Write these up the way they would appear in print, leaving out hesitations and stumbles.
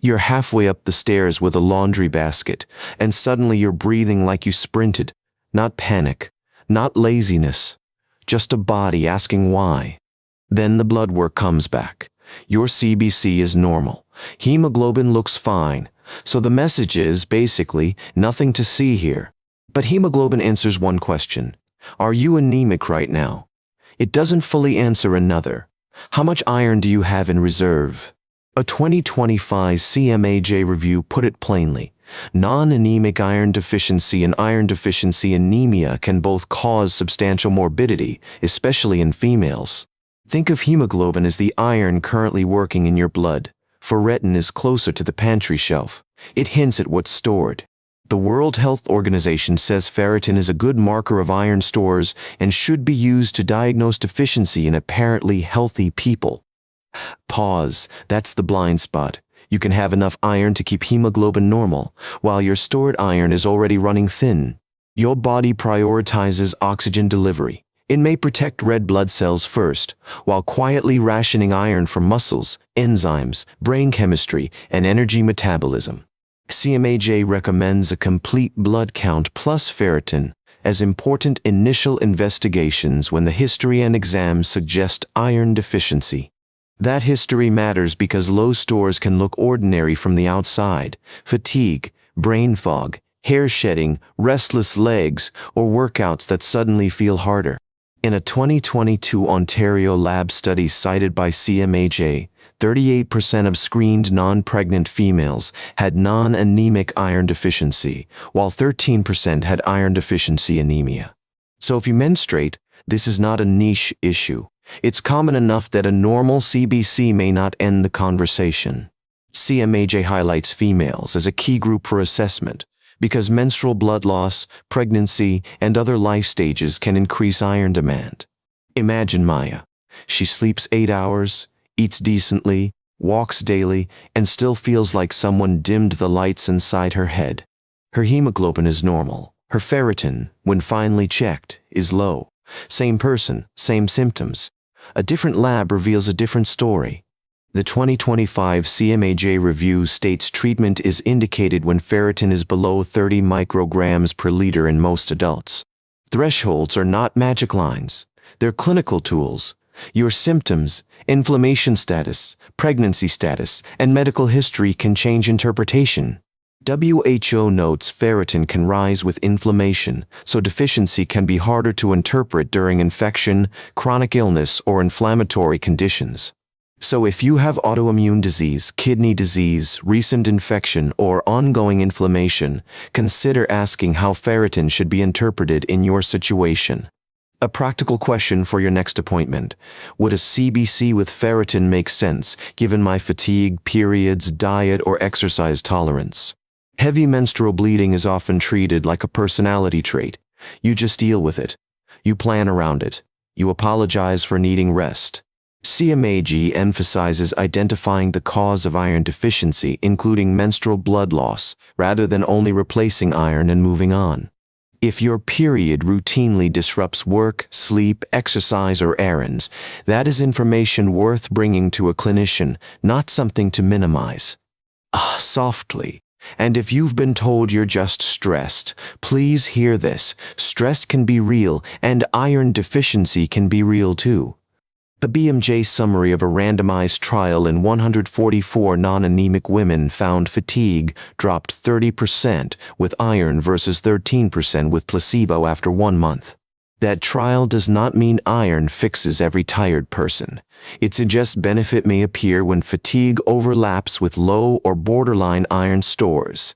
You're halfway up the stairs with a laundry basket, and suddenly you're breathing like you sprinted. Not panic, not laziness, just a body asking why. Then the blood work comes back. Your CBC is normal. Hemoglobin looks fine. So the message is, basically, nothing to see here. But hemoglobin answers one question. Are you anemic right now? It doesn't fully answer another. How much iron do you have in reserve? A 2025 CMAJ review put it plainly. Non-anemic iron deficiency and iron deficiency anemia can both cause substantial morbidity, especially in females. Think of hemoglobin as the iron currently working in your blood. Ferritin is closer to the pantry shelf. It hints at what's stored. The World Health Organization says ferritin is a good marker of iron stores and should be used to diagnose deficiency in apparently healthy people. Pause. That's the blind spot. You can have enough iron to keep hemoglobin normal, while your stored iron is already running thin. Your body prioritizes oxygen delivery. It may protect red blood cells first, while quietly rationing iron for muscles, enzymes, brain chemistry, and energy metabolism. CMAJ recommends a complete blood count plus ferritin as important initial investigations when the history and exams suggest iron deficiency. That history matters because low stores can look ordinary from the outside: fatigue, brain fog, hair shedding, restless legs, or workouts that suddenly feel harder. In a 2022 Ontario lab study cited by CMAJ, 38% of screened non-pregnant females had non-anemic iron deficiency, while 13% had iron deficiency anemia. So if you menstruate, this is not a niche issue. It's common enough that a normal CBC may not end the conversation. CMAJ highlights females as a key group for assessment because menstrual blood loss, pregnancy, and other life stages can increase iron demand. Imagine Maya. She sleeps 8 hours, eats decently, walks daily, and still feels like someone dimmed the lights inside her head. Her hemoglobin is normal. Her ferritin, when finally checked, is low. Same person, same symptoms. A different lab reveals a different story. The 2025 CMAJ review states treatment is indicated when ferritin is below 30 micrograms per liter in most adults. Thresholds are not magic lines. They're clinical tools. Your symptoms, inflammation status, pregnancy status, and medical history can change interpretation. WHO notes ferritin can rise with inflammation, so deficiency can be harder to interpret during infection, chronic illness, or inflammatory conditions. So if you have autoimmune disease, kidney disease, recent infection, or ongoing inflammation, consider asking how ferritin should be interpreted in your situation. A practical question for your next appointment. Would a CBC with ferritin make sense given my fatigue, periods, diet, or exercise tolerance? Heavy menstrual bleeding is often treated like a personality trait. You just deal with it. You plan around it. You apologize for needing rest. CMAJ emphasizes identifying the cause of iron deficiency, including menstrual blood loss, rather than only replacing iron and moving on. If your period routinely disrupts work, sleep, exercise, or errands, that is information worth bringing to a clinician, not something to minimize. Softly. And if you've been told you're just stressed, please hear this. Stress can be real, and iron deficiency can be real too. The BMJ summary of a randomized trial in 144 non-anemic women found fatigue dropped 30% with iron versus 13% with placebo after 1 month. That trial does not mean iron fixes every tired person. It suggests benefit may appear when fatigue overlaps with low or borderline iron stores.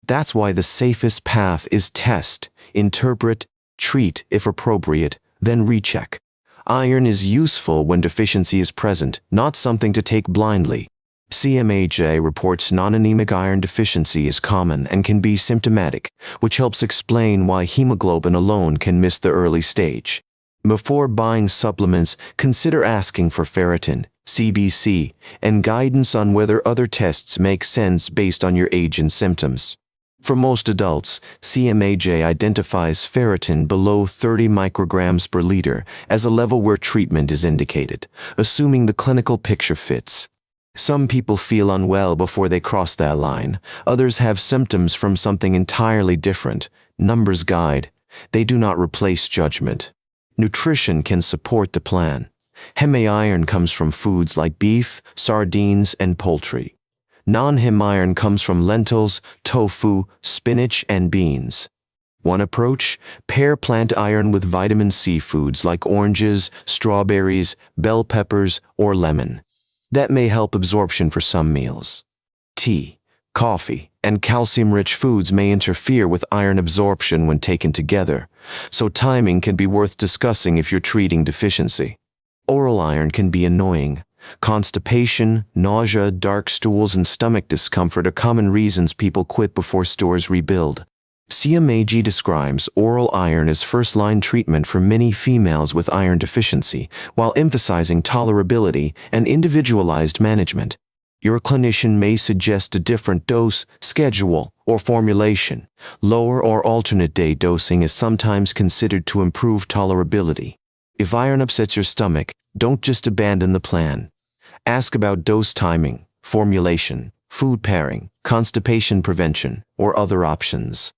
That's why the safest path is test, interpret, treat if appropriate, then recheck. Iron is useful when deficiency is present, not something to take blindly. CMAJ reports non-anemic iron deficiency is common and can be symptomatic, which helps explain why hemoglobin alone can miss the early stage. Before buying supplements, consider asking for ferritin, CBC, and guidance on whether other tests make sense based on your age and symptoms. For most adults, CMAJ identifies ferritin below 30 micrograms per liter as a level where treatment is indicated, assuming the clinical picture fits. Some people feel unwell before they cross that line. Others have symptoms from something entirely different. Numbers guide. They do not replace judgment. Nutrition can support the plan. Heme iron comes from foods like beef, sardines, and poultry. Non-Hem iron comes from lentils, tofu, spinach, and beans. One approach: pair plant iron with vitamin C foods like oranges, strawberries, bell peppers, or lemon. That may help absorption for some meals. Tea, coffee, and calcium-rich foods may interfere with iron absorption when taken together, so timing can be worth discussing if you're treating deficiency. Oral iron can be annoying. Constipation, nausea, dark stools, and stomach discomfort are common reasons people quit before stores rebuild. CMAG describes oral iron as first-line treatment for many females with iron deficiency, while emphasizing tolerability and individualized management. Your clinician may suggest a different dose, schedule, or formulation. Lower or alternate day dosing is sometimes considered to improve tolerability. If iron upsets your stomach, don't just abandon the plan. Ask about dose timing, formulation, food pairing, constipation prevention, or other options.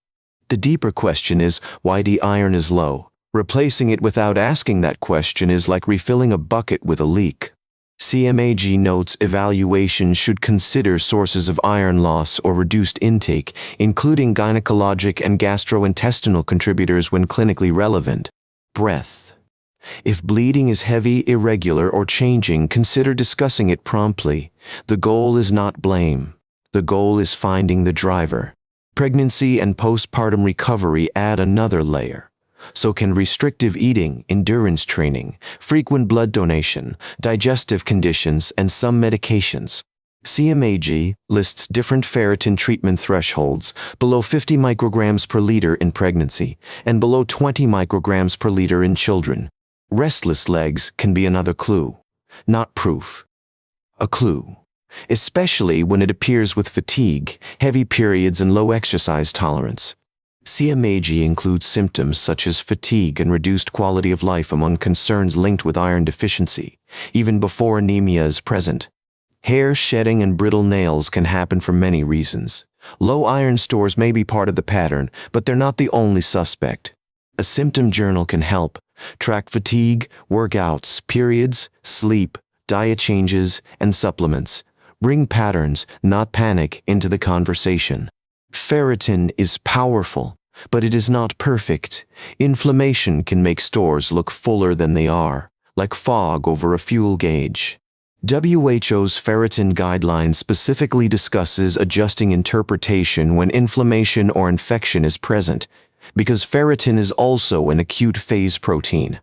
The deeper question is why the iron is low. Replacing it without asking that question is like refilling a bucket with a leak. CMAG notes evaluation should consider sources of iron loss or reduced intake, including gynecologic and gastrointestinal contributors when clinically relevant. Breath. If bleeding is heavy, irregular, or changing, consider discussing it promptly. The goal is not blame. The goal is finding the driver. Pregnancy and postpartum recovery add another layer. So can restrictive eating, endurance training, frequent blood donation, digestive conditions, and some medications. CMAG lists different ferritin treatment thresholds: below 50 micrograms per liter in pregnancy and below 20 micrograms per liter in children. Restless legs can be another clue, not proof. A clue, especially when it appears with fatigue, heavy periods, and low exercise tolerance. CMAG includes symptoms such as fatigue and reduced quality of life among concerns linked with iron deficiency, even before anemia is present. Hair shedding and brittle nails can happen for many reasons. Low iron stores may be part of the pattern, but they're not the only suspect. A symptom journal can help. Track fatigue, workouts, periods, sleep, diet changes, and supplements. Bring patterns, not panic, into the conversation. Ferritin is powerful, but it is not perfect. Inflammation can make stores look fuller than they are, like fog over a fuel gauge. WHO's ferritin guideline specifically discusses adjusting interpretation when inflammation or infection is present, because ferritin is also an acute phase protein.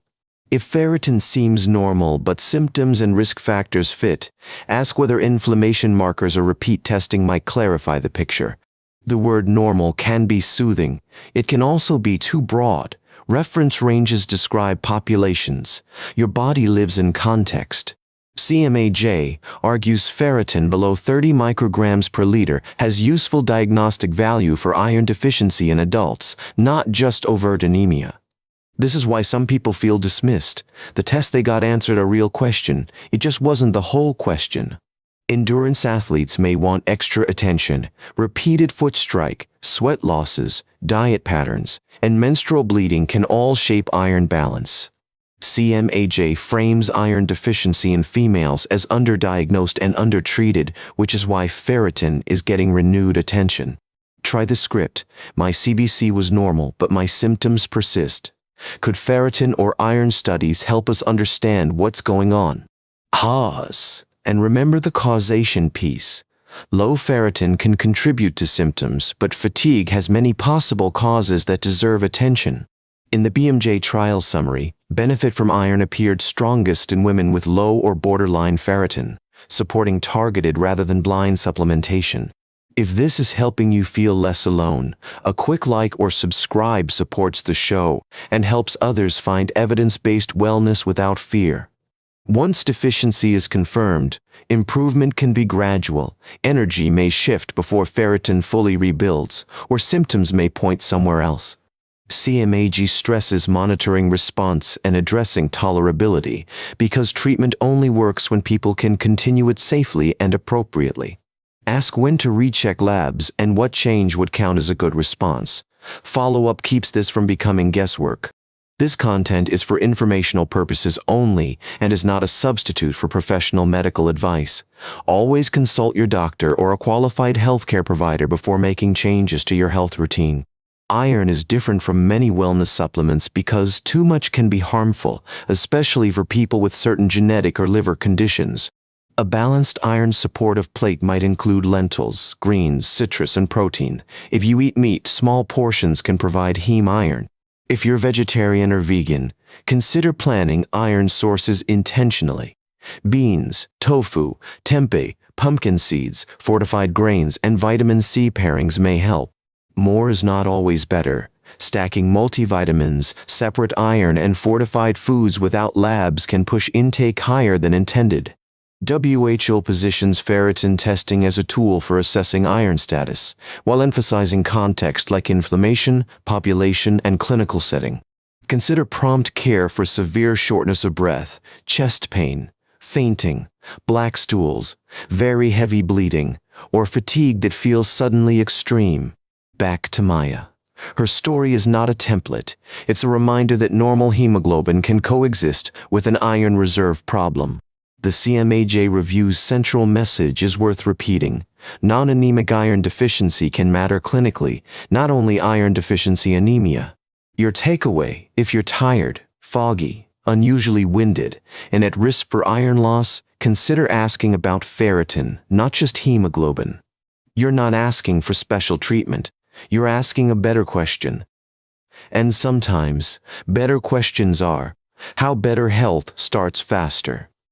If ferritin seems normal but symptoms and risk factors fit, ask whether inflammation markers or repeat testing might clarify the picture. The word normal can be soothing. It can also be too broad. Reference ranges describe populations. Your body lives in context. CMAG argues ferritin below 30 micrograms per liter has useful diagnostic value for iron deficiency in adults, not just overt anemia. This is why some people feel dismissed. The test they got answered a real question. It just wasn't the whole question. Endurance athletes may want extra attention. Repeated foot strike, sweat losses, diet patterns, and menstrual bleeding can all shape iron balance. CMAG frames iron deficiency in females as underdiagnosed and undertreated, which is why ferritin is getting renewed attention. Try the script. My CBC was normal, but my symptoms persist. Could ferritin or iron studies help us understand what's going on? Pause, and remember the causation piece. Low ferritin can contribute to symptoms, but fatigue has many possible causes that deserve attention. In the BMJ trial summary, benefit from iron appeared strongest in women with low or borderline ferritin, supporting targeted rather than blind supplementation. If this is helping you feel less alone, a quick like or subscribe supports the show and helps others find evidence-based wellness without fear. Once deficiency is confirmed, improvement can be gradual. Energy may shift before ferritin fully rebuilds, or symptoms may point somewhere else. CMAG stresses monitoring response and addressing tolerability because treatment only works when people can continue it safely and appropriately. Ask when to recheck labs and what change would count as a good response. Follow-up keeps this from becoming guesswork. This content is for informational purposes only and is not a substitute for professional medical advice. Always consult your doctor or a qualified healthcare provider before making changes to your health routine. Iron is different from many wellness supplements because too much can be harmful, especially for people with certain genetic or liver conditions. A balanced iron supportive plate might include lentils, greens, citrus, and protein. If you eat meat, small portions can provide heme iron. If you're vegetarian or vegan, consider planning iron sources intentionally. Beans, tofu, tempeh, pumpkin seeds, fortified grains, and vitamin C pairings may help. More is not always better. Stacking multivitamins, separate iron, and fortified foods without labs can push intake higher than intended. WHO positions ferritin testing as a tool for assessing iron status, while emphasizing context like inflammation, population, and clinical setting. Consider prompt care for severe shortness of breath, chest pain, fainting, black stools, very heavy bleeding, or fatigue that feels suddenly extreme. Back to Maya. Her story is not a template. It's a reminder that normal hemoglobin can coexist with an iron reserve problem. The CMAJ Review's central message is worth repeating. Non-anemic iron deficiency can matter clinically, not only iron deficiency anemia. Your takeaway: if you're tired, foggy, unusually winded, and at risk for iron loss, consider asking about ferritin, not just hemoglobin. You're not asking for special treatment. You're asking a better question. And sometimes, better questions are, how better health starts faster.